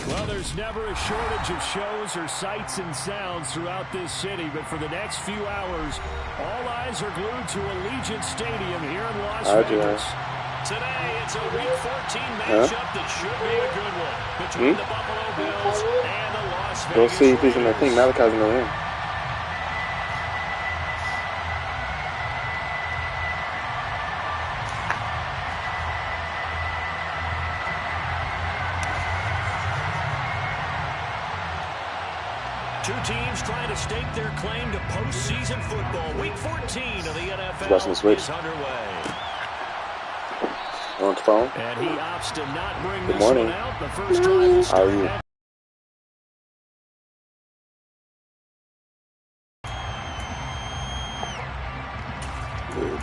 Well, there's never a shortage of shows or sights and sounds throughout this city, but for the next few hours, all eyes are glued to Allegiant Stadium here in Las Vegas. Today, it's a Week 14 matchup that should be a good one between the Buffalo Bills and the Las Vegas We'll see if he's in the thing. Malachi's in the ring. Two teams trying to stake their claim to postseason football. Week 14 of the NFL is underway. On the phone. And he opts to not bring Good this morning. one out. The first drive will start. How are you? Good.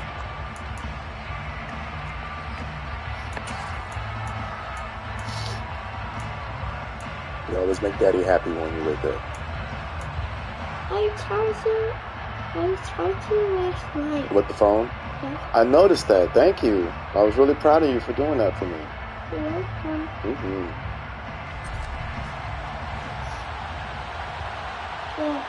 You always make Daddy happy when you wake up. I was charging last night. With the phone? Yeah. I noticed that. Thank you. I was really proud of you for doing that for me. You're welcome. Yeah,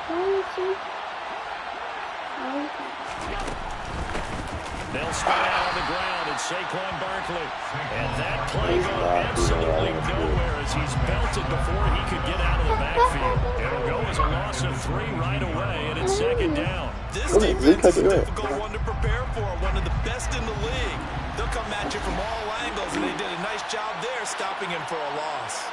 They'll start out on the ground and Saquon Barkley. And that play goes absolutely nowhere as he's belted before he could get out of the backfield. It'll go as a loss of 3 right away, and it's second down. This defense is a difficult one to prepare for, one of the best in the league. They'll come at you from all angles, and they did a nice job there stopping him for a loss.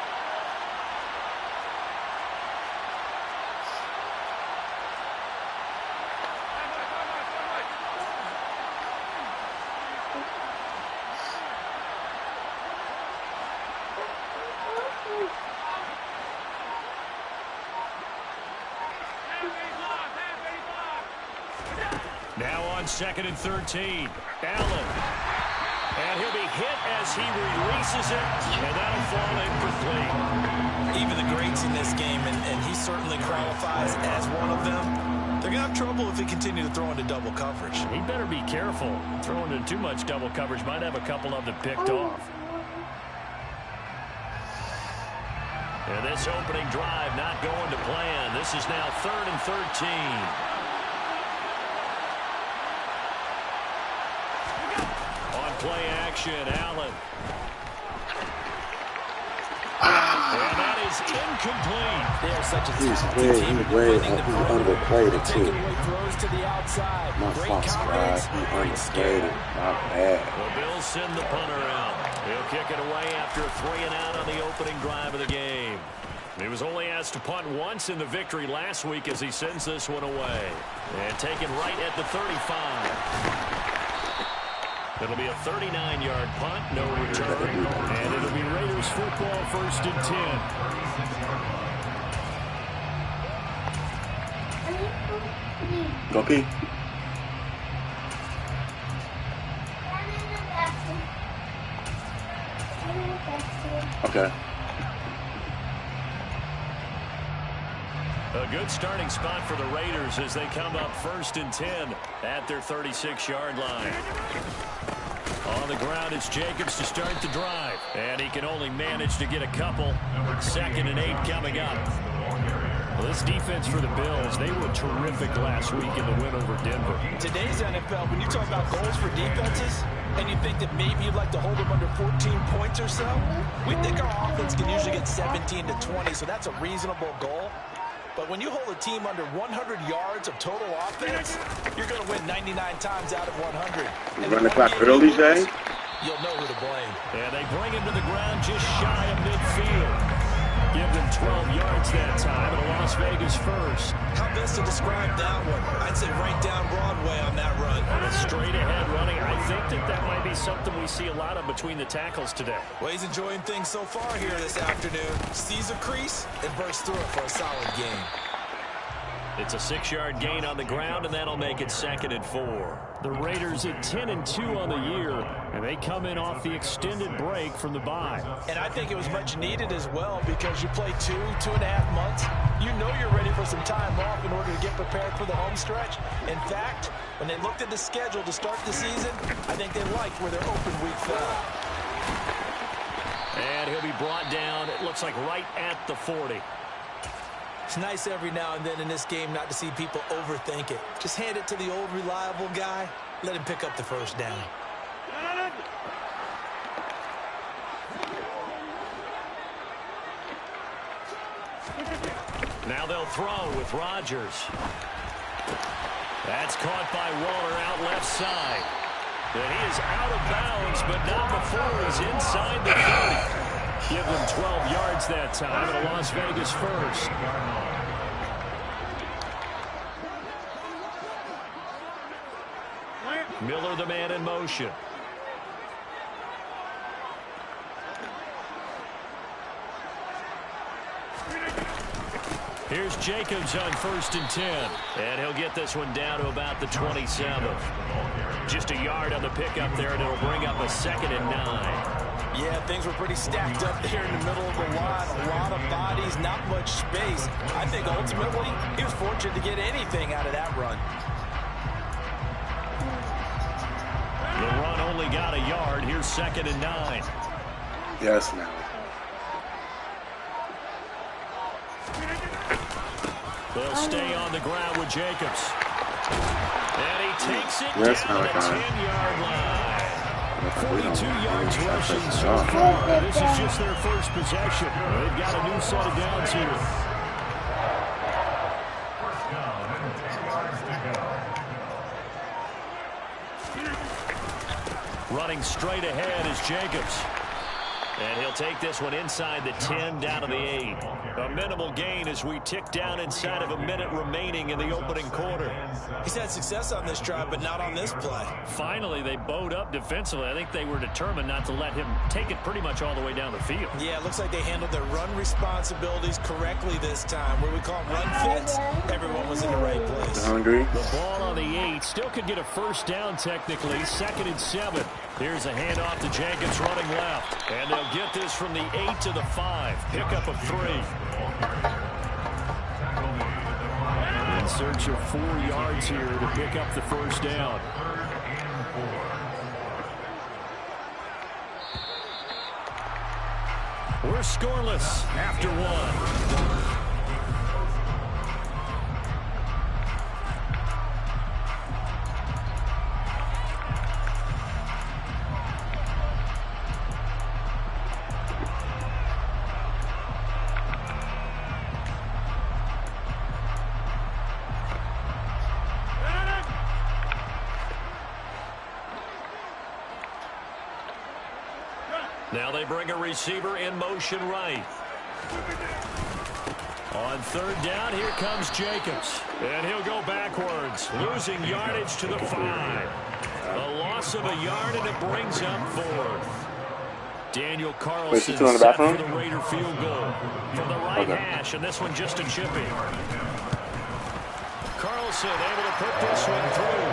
Now on 2nd and 13. Allen. And he'll be hit as he releases it, and that'll fall incomplete. Even the greats in this game, and he certainly qualifies as one of them, they're going to have trouble if they continue to throw into double coverage. He better be careful. Throwing into too much double coverage might have a couple of them picked off. And this opening drive not going to plan. This is now 3rd and 13. Play action, Allen. And that is incomplete. They're such a He's underplayed it too. Throws to the outside. My fault, guys. He underplayed it. Not bad. The Bills send the punter out. He'll kick it away after a 3 and out on the opening drive of the game. He was only asked to punt once in the victory last week as he sends this one away. And taken right at the 35. It'll be a 39-yard punt, no return, and it'll be Raiders football 1st and 10. Go pee. Okay. A good starting spot for the Raiders as they come up 1st and 10 at their 36-yard line. On the ground, it's Jacobs to start the drive. And he can only manage to get a couple. 2nd and 8 coming up. Well, this defense for the Bills, they were terrific last week in the win over Denver. Today's NFL, when you talk about goals for defenses, and you think that maybe you'd like to hold them under 14 points or so, we think our offense can usually get 17 to 20, so that's a reasonable goal. But when you hold a team under 100 yards of total offense, you're going to win 99 times out of 100. You run the clock early, Jay? You'll know who to blame. And they bring him to the ground just shy of midfield. Give them 12 yards that time, and a Las Vegas first. How best to describe that one? I'd say right down Broadway on that run. And a straight-ahead running. I think that might be something we see a lot of between the tackles today. Well, he's enjoying things so far here this afternoon. Sees a crease and bursts through it for a solid game. It's a 6-yard gain on the ground, and that'll make it 2nd and 4. The Raiders at 10-2 on the year, and they come in off the extended break from the bye. And I think it was much needed as well because you play 2.5 months. You know you're ready for some time off in order to get prepared for the home stretch. In fact, when they looked at the schedule to start the season, I think they liked where their open week fell. And he'll be brought down, it looks like right at the 40. It's nice every now and then in this game not to see people overthink it. Just hand it to the old reliable guy. Let him pick up the first down. Now they'll throw with Rodgers. That's caught by Waller out left side. And he is out of bounds, but not before he's inside the 30. Give them 12 yards that time, and a Las Vegas first. Miller, the man in motion. Here's Jacobs on 1st and 10. And he'll get this one down to about the 27. Just a yard on the pickup there, and it'll bring up a 2nd and 9. Yeah, things were pretty stacked up there in the middle of the line. A lot of bodies, not much space. I think ultimately he was fortunate to get anything out of that run. The run only got a yard. Here's 2nd and 9. Yes, now. They'll stay on the ground with Jacobs. And he takes it Yes, down the Malachi. 10-yard line. 42 yards rushing so far. This is just their first possession. They've got a new set of downs here. Running straight ahead is Jacobs. And he'll take this one inside the 10 down to the 8. A minimal gain as we tick down inside of a minute remaining in the opening quarter. He's had success on this drive, but not on this play. Finally, they bowed up defensively. I think they were determined not to let him take it pretty much all the way down the field. Yeah, it looks like they handled their run responsibilities correctly this time. Where we call them run fits, everyone was in the right place. Hungry? The ball on the 8. Still could get a first down technically. 2nd and 7. Here's a handoff to Jacobs running left. And they'll get this from the 8 to the 5. Pickup of 3. In search of 4 yards here to pick up the first down. We're scoreless after 1. Now they bring a receiver in motion right. On 3rd down, here comes Jacobs. And he'll go backwards, losing yardage to the 5. A loss of a yard, and it brings up 4th. Daniel Carlson set for the Raider field goal from the right hash, and this one just a chippy. Carlson able to put this one through.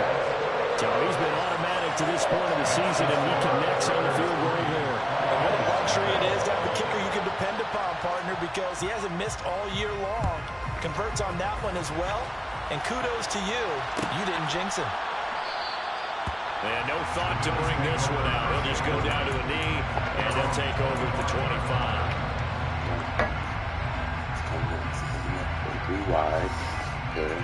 So he's been automatic to this point of the season, and he connects on the field goal here. What a luxury it is to have a kicker you can depend upon, partner, because he hasn't missed all year long. Converts on that one as well, and kudos to you. You didn't jinx him. And no thought to bring this one out. He'll just go down to a knee, and he'll take over at the 25. 3 wide. Good.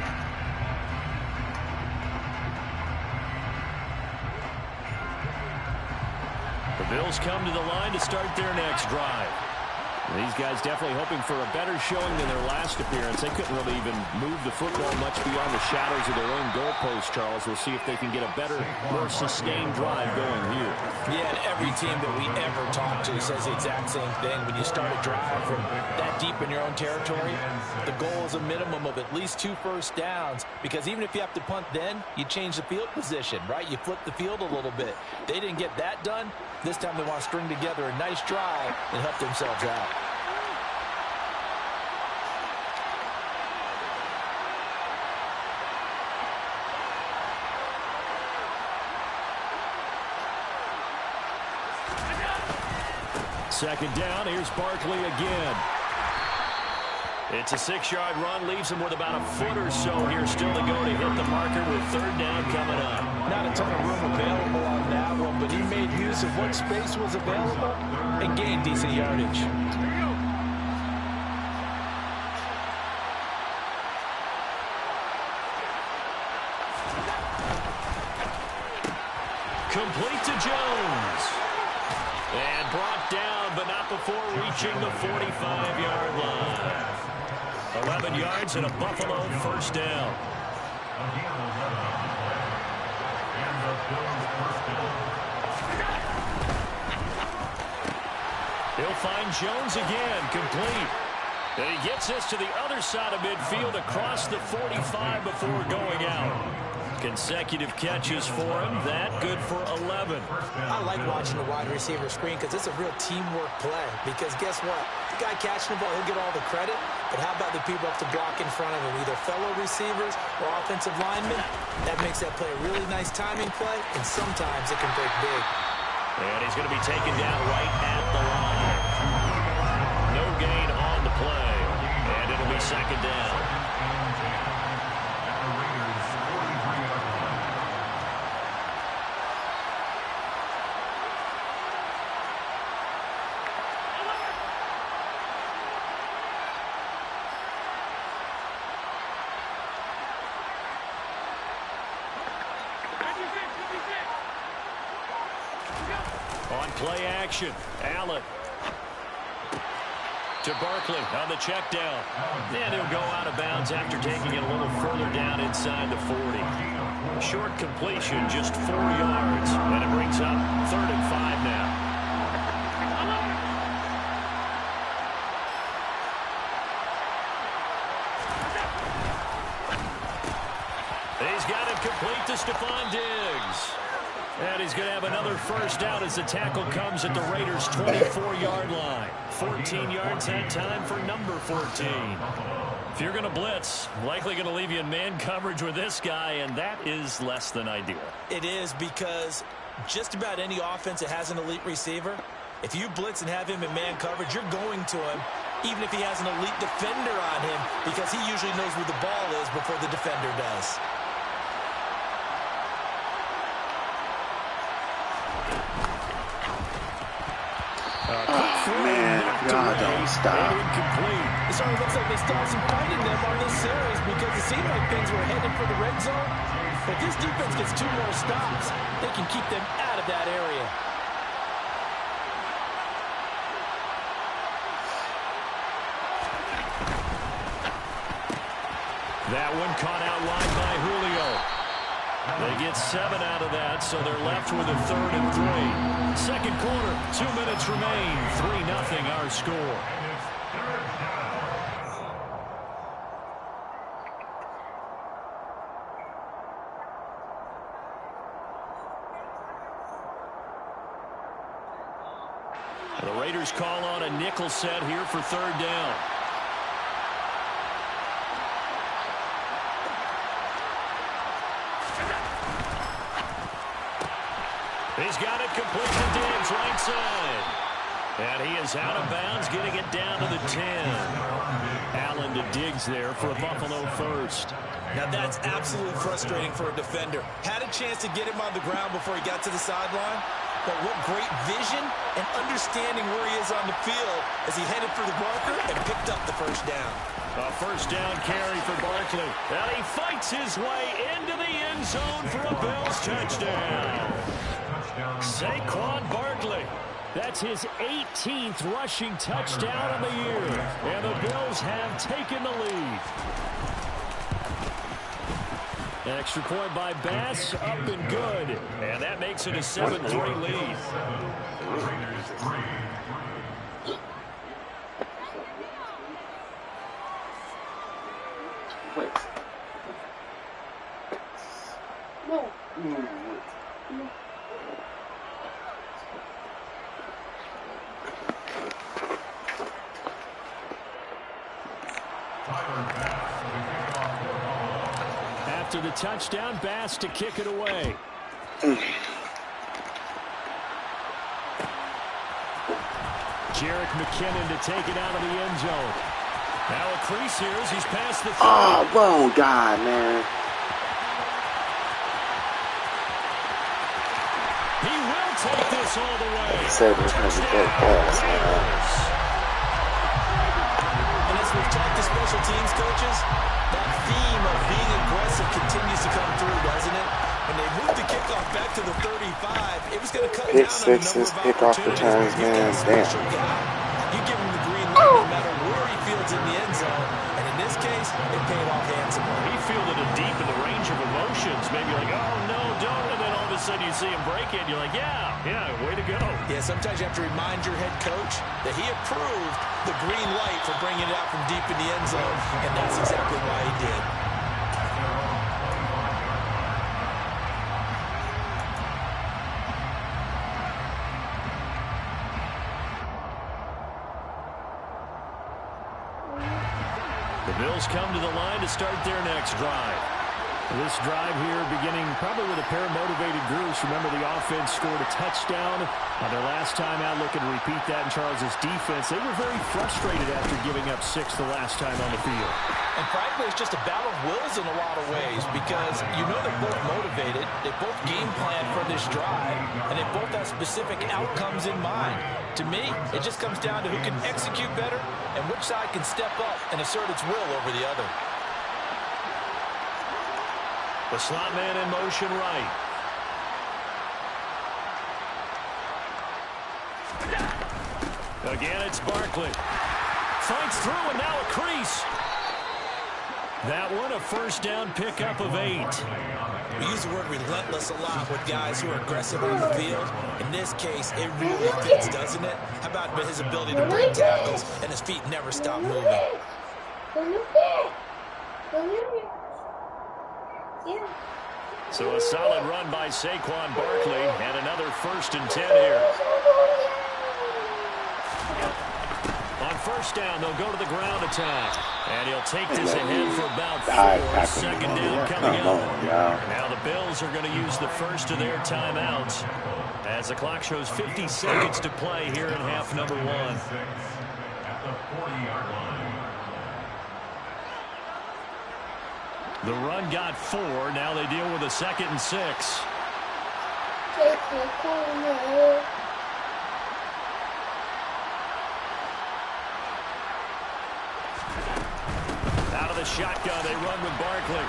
The Bills come to the line to start their next drive. These guys definitely hoping for a better showing than their last appearance. They couldn't really even move the football much beyond the shadows of their own goalpost, Charles. We'll see if they can get a better, more sustained drive going here. Yeah, and every team that we ever talk to says the exact same thing. When you start a drive from that deep in your own territory, the goal is a minimum of at least 2 first downs, because even if you have to punt then, you change the field position, right? You flip the field a little bit. They didn't get that done. This time they want to string together a nice drive and help themselves out. Second down, here's Barkley again. It's a 6-yard run, leaves him with about a foot or so here still to go to hit the marker with third down coming up. Not a ton of room available on that one, but he made use of what space was available and gained decent yardage. Complete to Jones. And brought down, but not before reaching the 45-yard line. 11 yards and a Buffalo first down. He'll find Jones again, complete. And he gets this to the other side of midfield across the 45 before going out. Consecutive catches for him. That good for 11. I like watching the wide receiver screen because it's a real teamwork play. Because guess what? The guy catching the ball, he'll get all the credit. But how about the people up to block in front of him, either fellow receivers or offensive linemen? That makes that play a really nice timing play, and sometimes it can break big. And he's going to be taken down right at the line. No gain on the play. And it'll be second down. On play action, Allen to Barkley on the check down. And he'll go out of bounds after taking it a little further down inside the 40. Short completion, just 4 yards. And it brings up 3rd and 5 now. He's got it complete to Stephon Diggs. And he's going to have another first down as the tackle comes at the Raiders' 24-yard line. 14 yards that time for number 14. If you're going to blitz, likely going to leave you in man coverage with this guy, and that is less than ideal. It is, because just about any offense that has an elite receiver, if you blitz and have him in man coverage, you're going to him, even if he has an elite defender on him, because he usually knows where the ball is before the defender does. Man, God, don't stop. It sort of looks like they still have some fight in them on this series because it seemed like things were headed for the red zone. But this defense gets 2 more stops, they can keep them out of that area. That one caught out wide by Julio. They get 7 out of that, so they're left with a 3rd and 3. Second quarter, 2 minutes remain. 3-0 our score. The Raiders call on a nickel set here for 3rd down. He's got it complete to Diggs, right side. And he is out of bounds, getting it down to the 10. Allen to Diggs there for a Buffalo first. Now that's absolutely frustrating for a defender. Had a chance to get him on the ground before he got to the sideline, but what great vision and understanding where he is on the field as he headed for the marker and picked up the first down. A first down carry for Barkley. And he fights his way into the end zone for a Bills touchdown. Saquon Barkley. That's his 18th rushing touchdown of the year. And the Bills have taken the lead. Extra point by Bass, up and good. And that makes it a 7-3 lead. Wait. No. After the touchdown, Bass to kick it away. Jerick McKinnon to take it out of the end zone. Now a crease here as he's past the 30. Oh, God, man. He will take this all the way. Like I said, this nigga go fast, man. And as we've talked to special teams coaches, that theme of being aggressive continues to come through, doesn't it? When they moved the kickoff back to the 35, it was going to cut Pick down on the number sixes, of kickoff opportunities. returns, man. Damn. You give him the green light no matter where he fields in the end zone. And in this case, it paid off handsomely. He fielded it deep in the range of emotions. Maybe like, oh, no, don't. And then all of a sudden you see him break it. And you're like, yeah, way to go. Yeah, sometimes you have to remind your head coach that he approved the green light for bringing it out from deep in the end zone. And that's exactly why he did. The Bills come to the line to start their next drive. This drive here beginning probably with a pair of motivated groups. Remember, the offense scored a touchdown on their last time out, looking to repeat that in Charles' defense. They were very frustrated after giving up 6 the last time on the field. And frankly, it's just a battle of wills in a lot of ways because you know they're both motivated, they both game plan for this drive, and they both have specific outcomes in mind. To me, it just comes down to who can execute better and which side can step up and assert its will over the other. The slot man in motion right. Again, it's Barkley. Fights through, and now a crease. That one, a first down pickup of 8. We use the word relentless a lot with guys who are aggressive on the field. In this case, it really fits, doesn't it? How about his ability to break tackles and his feet never stop moving? So a solid run by Saquon Barkley and another 1st and 10 here. On first down, they'll go to the ground attack. And he'll take this ahead for about 4. Second down coming up. Now the Bills are going to use the first of their timeouts as the clock shows 50 seconds to play here in half number 1. The run got 4. Now they deal with a 2nd and 6. Out of the shotgun, they run with Barkley.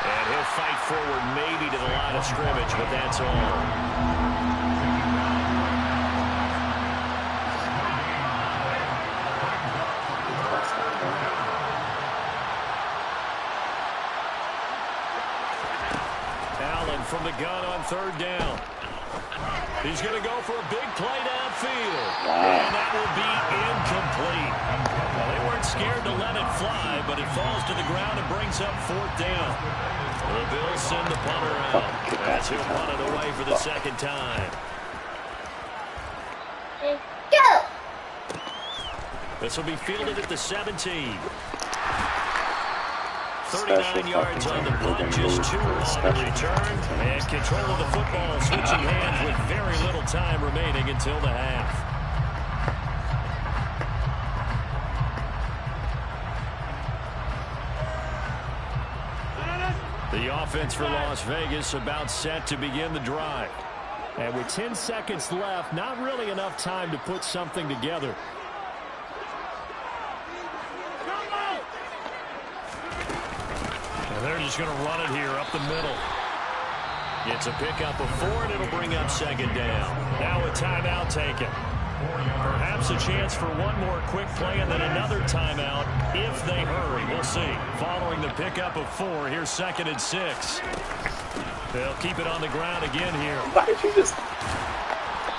And he'll fight forward maybe to the line of scrimmage, but that's all. From the gun on 3rd down. He's going to go for a big play downfield. And that will be incomplete. Well, they weren't scared to let it fly, but it falls to the ground and brings up 4th down. The Bills send the punter out as he'll punt it away for the 2nd time. Go! This will be fielded at the 17. 39 yards on the punt, just 2 on the return, and control of the football switching hands with very little time remaining until the half. The offense for Las Vegas about set to begin the drive. And with 10 seconds left, not really enough time to put something together. And they're just going to run it here up the middle. It's a pickup of 4, and it'll bring up 2nd down. Now a timeout taken. Perhaps a chance for one more quick play and then another timeout if they hurry. We'll see. Following the pickup of 4, here's 2nd and 6. They'll keep it on the ground again here. Why did you just...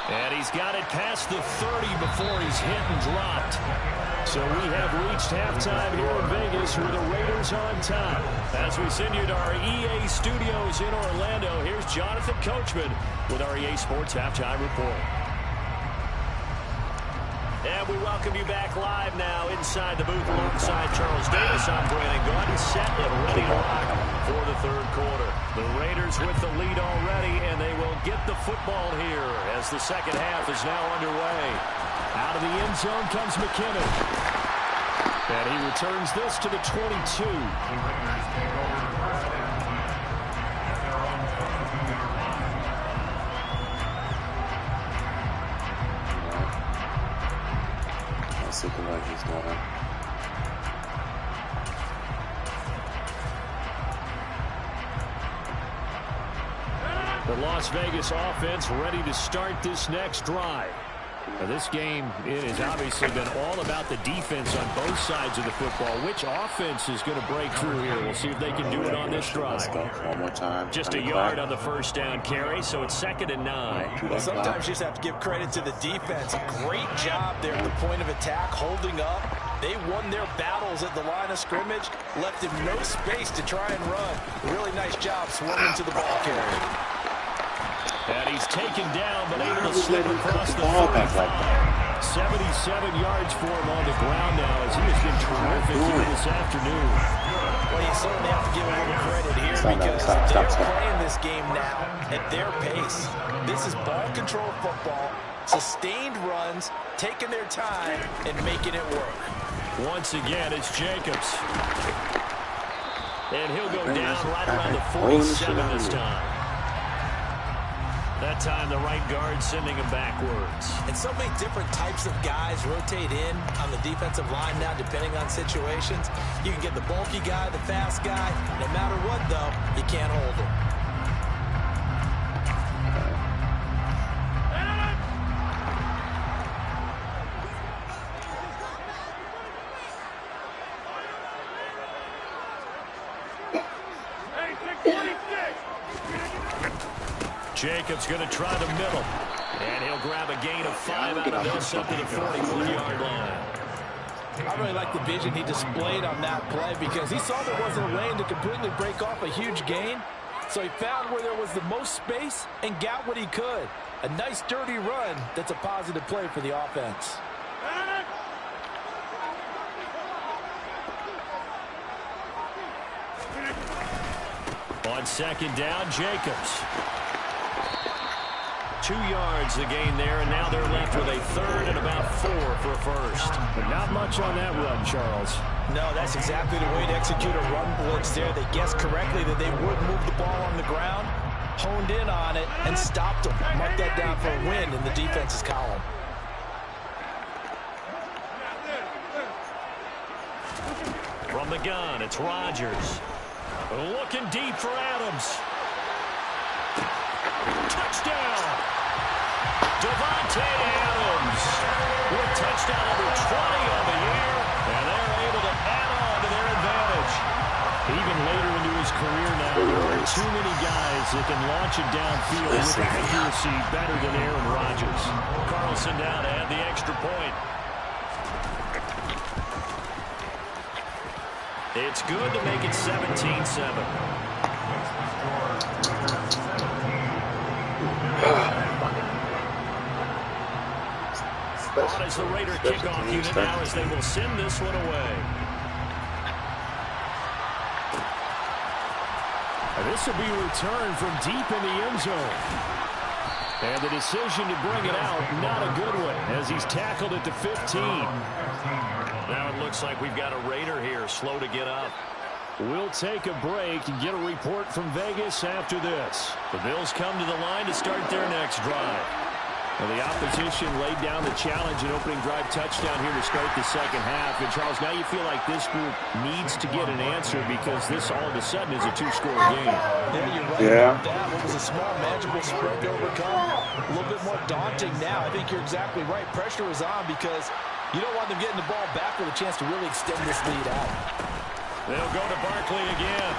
And he's got it past the 30 before he's hit and dropped. So we have reached halftime here in Vegas with the Raiders on top. As we send you to our EA studios in Orlando, here's Jonathan Coachman with our EA Sports Halftime Report. And we welcome you back live now inside the booth alongside Charles Davis. I'm Brandon Gordon, set and ready to rock for the 3rd quarter. The Raiders with the lead already, and they will get the football here as the 2nd half is now underway. Out of the end zone comes McKinnon. And he returns this to the 22. Let's look at what he's doing. The Las Vegas offense ready to start this next drive. Now this game, it has obviously been all about the defense on both sides of the football. Which offense is going to break through here? We'll see if they can do it on this drive. Let's go one more time. Just a yard on the first down carry, so it's 2nd and 9. Well, sometimes you just have to give credit to the defense. Great job there at the point of attack, holding up. They won their battles at the line of scrimmage, left him no space to try and run. Really nice job swarming to the ball carrier. And he's taken down, but able to slip across the 45. 77 yards for him on the ground now, as he has been terrific here this afternoon. Well, you certainly have to give him a little credit here because they're playing this game now at their pace. This is ball control football, sustained runs, taking their time, and making it work. Once again, it's Jacobs. And he'll go down right around the 47 this time. That time, the right guard sending him backwards. And so many different types of guys rotate in on the defensive line now, depending on situations. You can get the bulky guy, the fast guy. No matter what, though, you can't hold him. Jacobs going to try the middle. And he'll grab a gain of 5 out of this up to the 41-yard line. I really like the vision he displayed on that play because he saw there wasn't a lane to completely break off a huge gain. So he found where there was the most space and got what he could. A nice, dirty run that's a positive play for the offense. On 2nd down, Jacobs. 2 yards the gain there, and now they're left with a 3rd and about 4 for a first. But not much on that run, Charles. No, that's exactly the way to execute a run blitz there. They guessed correctly that they would move the ball on the ground, honed in on it, and stopped them. Mark that down for a win in the defense's column. From the gun, it's Rodgers. Looking deep for Adams. Touchdown! Devontae Adams with touchdown number 20 on the year, and they're able to add on to their advantage. Even later into his career now, there are too many guys that can launch it downfield with accuracy better than Aaron Rodgers. Carlson down to add the extra point. It's good to make it 17-7. On as the Raider kickoff unit now as they will send this one away. And this will be returned from deep in the end zone. And the decision to bring it out, not a good one, as he's tackled at the 15. Now it looks like we've got a Raider here, slow to get up. We'll take a break and get a report from Vegas after this. The Bills come to the line to start their next drive. And the opposition laid down the challenge and opening drive touchdown here to start the second half. And, Charles, now you feel like this group needs to get an answer because this all of a sudden is a 2-score game. Yeah, you're right about that. What was a small, manageable spread to overcome. A little bit more daunting now. I think you're exactly right. Pressure is on because you don't want them getting the ball back with a chance to really extend this lead out. They'll go to Barkley again.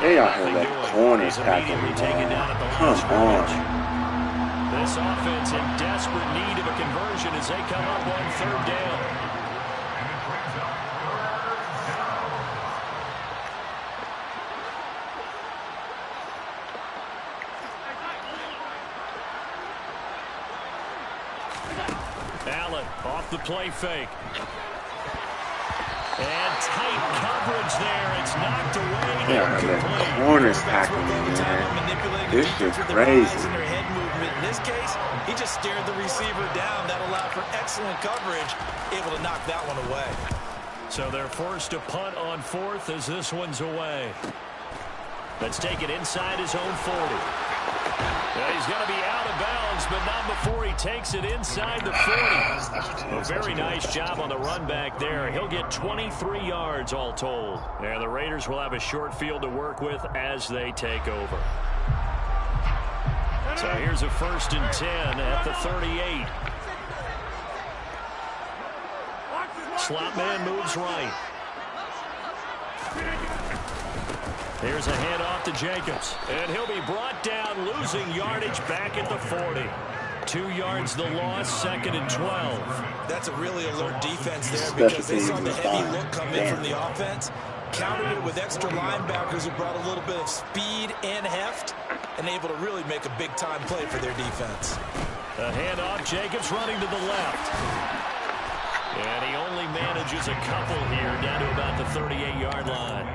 They out here that corner's packing me, man. Come on. This offense in desperate need of a conversion as they come up on 3rd down. Allen off the play fake. And tight coverage there. It's knocked away. Yeah, that corner's packing me, man. This is crazy. In this case, he just stared the receiver down. That allowed for excellent coverage, able to knock that one away. So they're forced to punt on 4th as this one's away. Let's take it inside his own 40. He's going to be out of bounds, but not before he takes it inside the 40. A very nice job on the run back there. He'll get 23 yards all told. And the Raiders will have a short field to work with as they take over. So here's a 1st and 10 at the 38. Slot man moves right. Here's a handoff to Jacobs. And he'll be brought down, losing yardage back at the 40. 2 yards the loss, 2nd and 12. That's a really alert defense there because they saw the heavy look come in from the offense. Countered it with extra linebackers who brought a little bit of speed and heft and able to really make a big-time play for their defense. A handoff, Jacobs running to the left. And he only manages a couple here down to about the 38-yard line.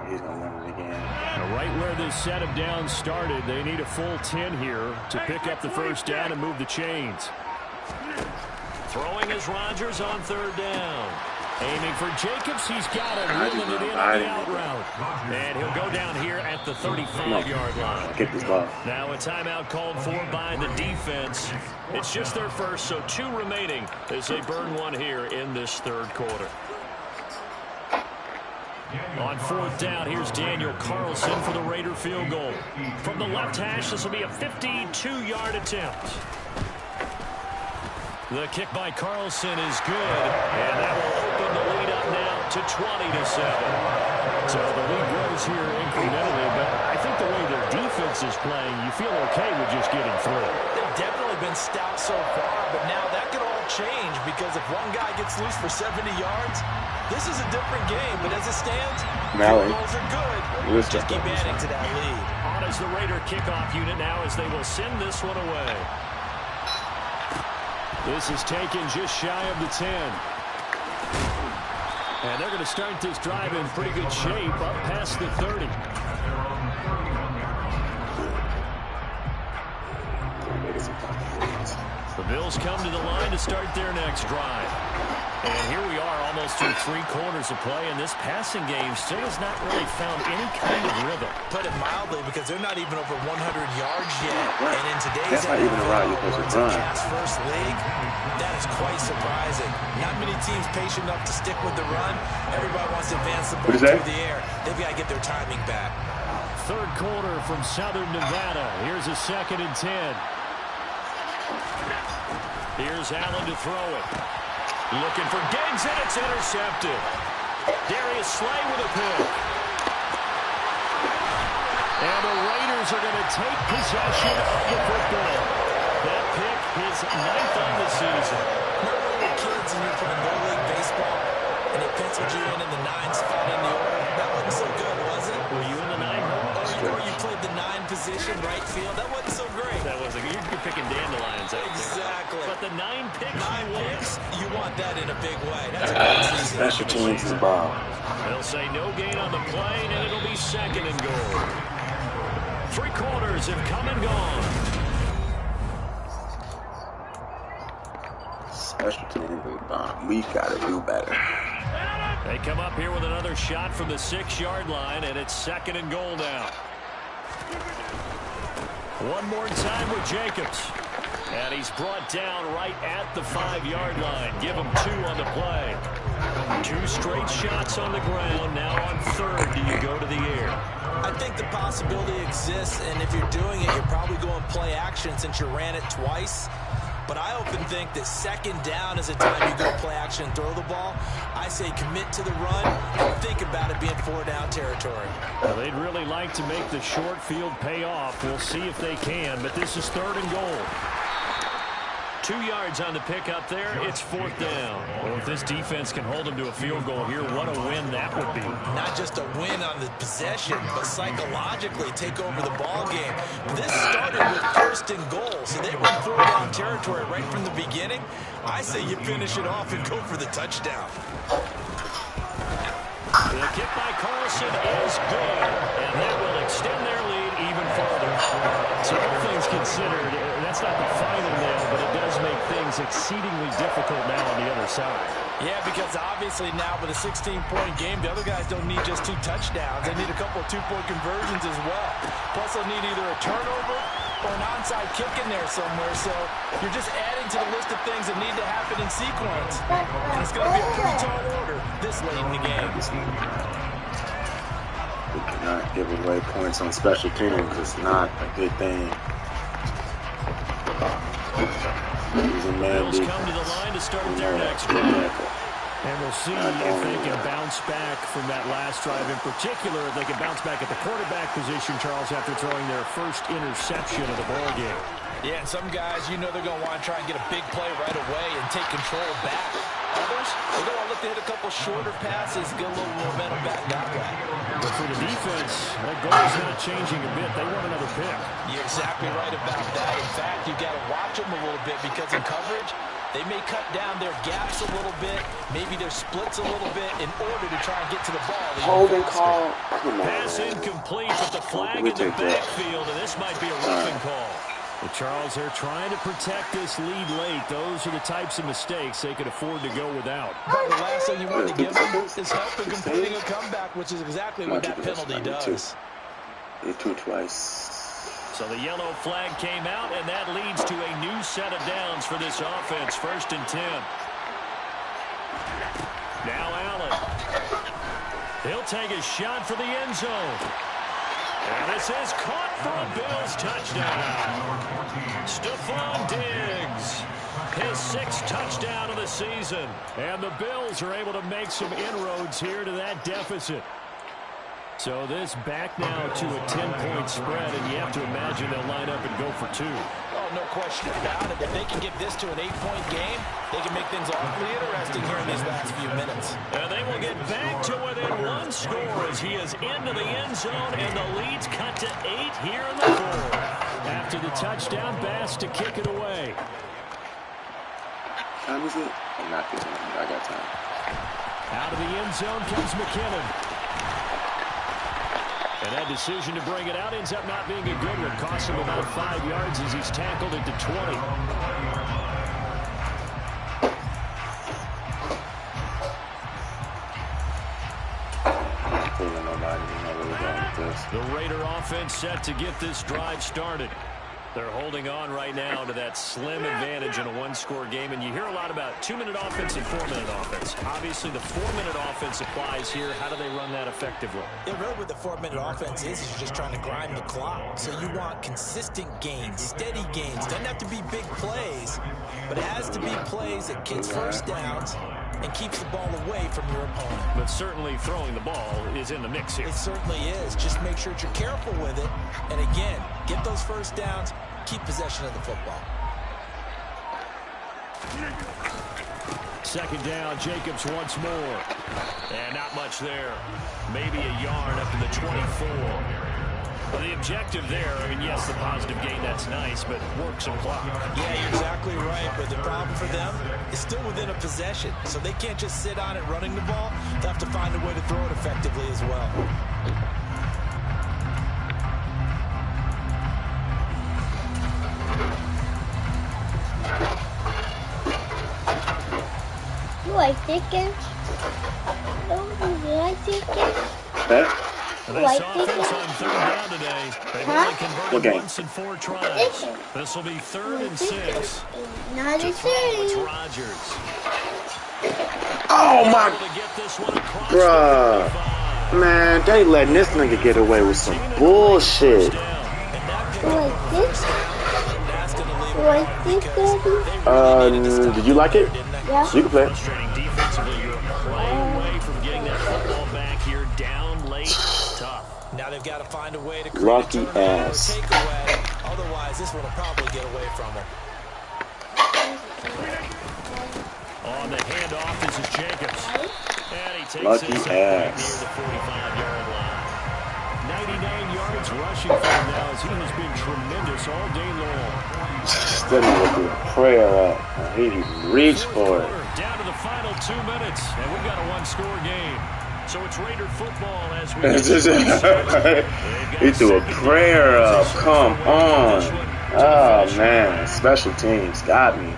He's going to run it again. Right where this set of downs started, they need a full 10 here to pick up the first down and move the chains. Throwing is Rodgers on 3rd down. Aiming for Jacobs. He's got it. Reeling it in on the out route. And he'll go down here at the 35-yard line. Get this ball. Now a timeout called for by the defense. It's just their first, so 2 remaining as they burn one here in this 3rd quarter. On 4th down, here's Daniel Carlson for the Raider field goal. From the left hash, this will be a 52-yard attempt. The kick by Carlson is good, and that will open the lead up now to 20-7. So the lead grows here incrementally, but I think the way their defense is playing, you feel okay with just getting through. They've definitely been stout so far, but now that could all change because if one guy gets loose for 70 yards, this is a different game. But as it stands, field goals are good. Just keep adding to that lead. On as the Raider kickoff unit now as they will send this one away. This is taken just shy of the 10. And they're going to start this drive in pretty good shape up past the 30. The Bills come to the line to start their next drive. And here we are almost through 3 quarters of play, and this passing game still has not really found any kind of rhythm. Put it mildly, because they're not even over 100 yards yet. Right. And in today's that's not even a route you're supposed to run. Pass-first league, that is quite surprising. Not many teams patient enough to stick with the run. Everybody wants to advance the ball through the air. They've got to get their timing back. 3rd quarter from Southern Nevada. Here's a 2nd and 10. Here's Allen to throw it. Looking for Diggs, and it's intercepted. Darius Slay with a pick. And the Raiders are going to take possession of the football. That pick, his 9th on the season. Remember when you were kids and you were playing Little League Baseball, and they penciled you in the 9 spot in the order? That wasn't so good, was it? Were you in the 9 hole? Or you played the 9 position, right field? That wasn't so great. That wasn't good. You're picking dandelions out there. Exactly. But the 9 picks, 9 picks, you want that in a big way. That's a great season. Special teams is ball. They'll say no gain on the play, and it'll be 2nd and goal. 3 quarters have come and gone. Special teams is bomb. We got to do better. They come up here with another shot from the 6-yard line, and it's 2nd and goal now. One more time with Jacobs. And he's brought down right at the 5-yard line. Give him 2 on the play. 2 straight shots on the ground. Now on 3rd, do you go to the air? I think the possibility exists, and if you're doing it, you're probably going play action since you ran it twice. But I often think that 2nd down is a time you go play action and throw the ball. I say commit to the run and think about it being 4-down territory. Well, they'd really like to make the short field pay off. We'll see if they can, but this is 3rd and goal. 2 yards on the pickup there. It's 4th down. Well, if this defense can hold them to a field goal here, what a win that would be. Not just a win on the possession, but psychologically take over the ball game. This started with 1st and goal, so they were in 4-down territory right from the beginning. I say you finish it off and go for the touchdown. The kick by Carl Wilson is good, and that will extend their lead even further. So all things considered, that's not the final nail, but it does make things exceedingly difficult now on the other side. Yeah, because obviously now with a 16-point game, the other guys don't need just 2 touchdowns. They need a couple of 2-point conversions as well. Plus, they'll need either a turnover or an onside kick in there somewhere. So you're just adding to the list of things that need to happen in sequence. And it's going to be a pretty tall order this late in the game. We cannot give away points on special teams. It's not a good thing. Bills come to the line to start their next drive. And we'll see if they can bounce back from that last drive. In particular, if they can bounce back at the quarterback position, Charles, after throwing their first interception of the ballgame. Yeah, and some guys, you know they're going to want to try and get a big play right away and take control back. Others, they're going to look to hit a couple shorter passes, get a little momentum back that way. But for the defense, that goal is not changing a bit. They want another pick. You're exactly right about that. In fact, you've got to watch them a little bit because in coverage, they may cut down their gaps a little bit, maybe their splits a little bit in order to try and get to the ball. Holding call. Pass incomplete, but the flag in the backfield, and this might be a roughing call. Well, Charles, they're trying to protect this lead late. Those are the types of mistakes they could afford to go without. But the last thing you want to give them is help in completing a comeback, which is exactly what that penalty does. Two twice. So the yellow flag came out, and that leads to a new set of downs for this offense. 1st and 10. Now Allen. He'll take a shot for the end zone. And this is caught for a Bills touchdown. Stephon Diggs, his 6th touchdown of the season. And the Bills are able to make some inroads here to that deficit. So this back now to a 10-point spread, and you have to imagine they'll line up and go for 2. Oh, no question about it. If they can get this to an 8-point game, they can make things awfully interesting here in these last few minutes. And they will get back to within 1 score as he is into the end zone, and the lead's cut to 8 here in the 4th. After the touchdown, Bass to kick it away. Time is it? I'm not getting it. I got time. Out of the end zone comes McKinnon. And that decision to bring it out ends up not being a good one. Costs him about 5 yards as he's tackled it to 20. The Raider offense set to get this drive started. They're holding on right now to that slim advantage in a 1-score game. And you hear a lot about 2-minute offense and 4-minute offense. Obviously, the 4-minute offense applies here. How do they run that effectively? Yeah, really what the 4-minute offense is you're just trying to grind the clock. So you want consistent gains, steady gains. Doesn't have to be big plays, but it has to be plays that gets first downs and keeps the ball away from your opponent. But certainly throwing the ball is in the mix here. It certainly is. Just make sure that you're careful with it. And again, get those first downs, keep possession of the football. 2nd down, Jacobs once more. And not much there. Maybe a yard up to the 24. Well, the objective there, I mean, yes, the positive gain, that's nice, but work some clock. Yeah, you're exactly right, but the problem for them is still within a possession, so they can't just sit on it running the ball. They'll have to find a way to throw it effectively as well. Do I think it? No, do I think it? This offense on 3rd down today. They've only converted once in 4 tries. This will be 3rd and 6. Not a It's Rodgers. Oh my! Bruh. Man, they letting this nigga get away with some bullshit. Do I think, Daddy? Did you like it? Yeah. So you can play it. Defensively, you're playing away from getting that football back here down late. Tough. Now they've got to find a way to create Lucky a turnover ass. takeaway. Otherwise, this one will probably get away from them. On the handoff, this is Jacobs. And he takes Lucky it near the 45-yard line. 99 yards rushing for him now as he has been tremendous all day long. Still with the prayer up. He reached for it. Down to the final 2 minutes, and we've got a 1-score game. So it's Raider football as we He threw a prayer up. Come on. Oh, man. Special teams got me.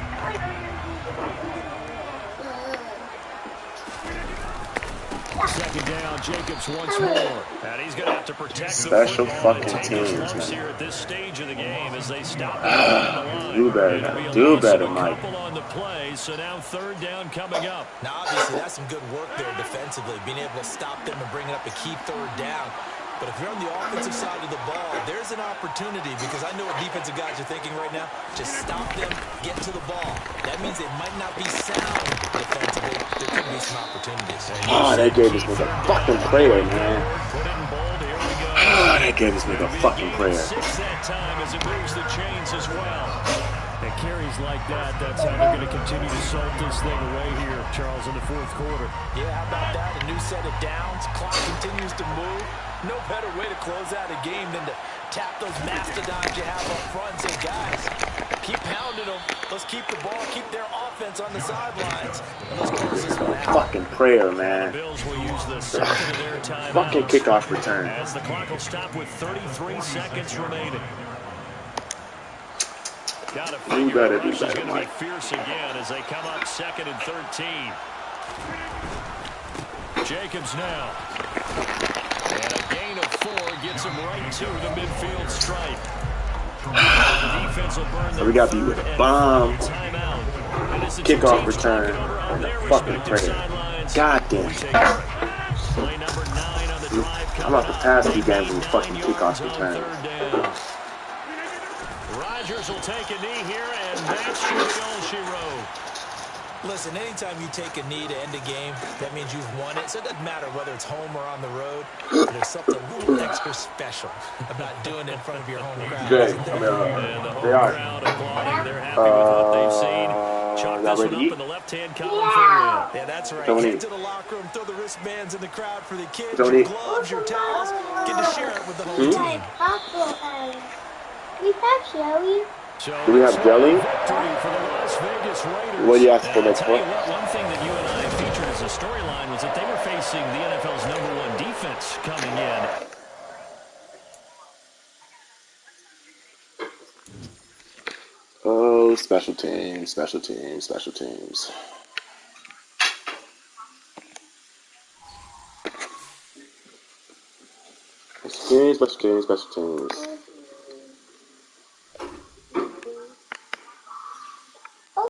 Second down, Jacobs once more. And he's going to have to protect Special the football fucking and take his teams, lumps man. here at this stage of the game as they stop him behind the line. Do better, It'll be man. a Do loss better, of a Mike. couple on the play, so now third down coming up. Now, obviously, that's some good work there defensively, being able to stop them and bring up a key third down. But if you're on the offensive side of the ball, there's an opportunity because I know what defensive guys are thinking right now. Just stop them, get to the ball. That means they might not be sound defensively. There could be some opportunities. Oh, they gave this nigga a fucking prayer, man. Oh, they gave this nigga a fucking prayer. That time as it moves the chains as well. And carries like that, that's how they're going to continue to salt this thing away here, Charles, in the fourth quarter. Yeah, how about that? A new set of downs. Clock continues to move. No better way to close out a game than to tap those mastodons you have up front and say, guys, keep pounding them. Let's keep the ball, keep their offense on the sidelines. And let's close this one out. Fucking prayer, man. The Bills will use the second of their timeouts. Fucking kickoff return. As the clock will stop with 33 seconds remaining. Got to figure better the do rush is better, going to be Mike. fierce again as they come up second and 13. Jacobs now. And a gain of 4 gets him right to the midfield stripe. The defense will burn So we got to be with a bomb. timeout. And this is Kickoff teams return. talking over on And a their fucking respective prayer. sidelines. God damn. Play number 9 on the drive. I'm about to pass these games with fucking kickoff return. Rodgers will take a knee here, and that's really all she wrote. Listen, anytime you take a knee to end a game, that means you've won it. So it doesn't matter whether it's home or on the road. There's something a little extra special about doing it in front of your home crowd. Good. Isn't there? And the home They are. crowd applauding. They're happy with what they've seen. Chalk this one up eat? in the left-hand column for a win. Yeah, that's right. Don't Get eat. to the locker room, throw the wristbands in the crowd for the kids, Don't your eat. gloves, your towels. Get to share it with the whole team. We have Shelly. So Do we have jelly? victory for the Las Vegas Raiders. What do you ask for And I'll next tell you one? what, one thing that you and I featured as a storyline was that they were facing the NFL's #1 defense coming in. Oh, special teams, special teams, special teams. Special teams, special teams, special teams.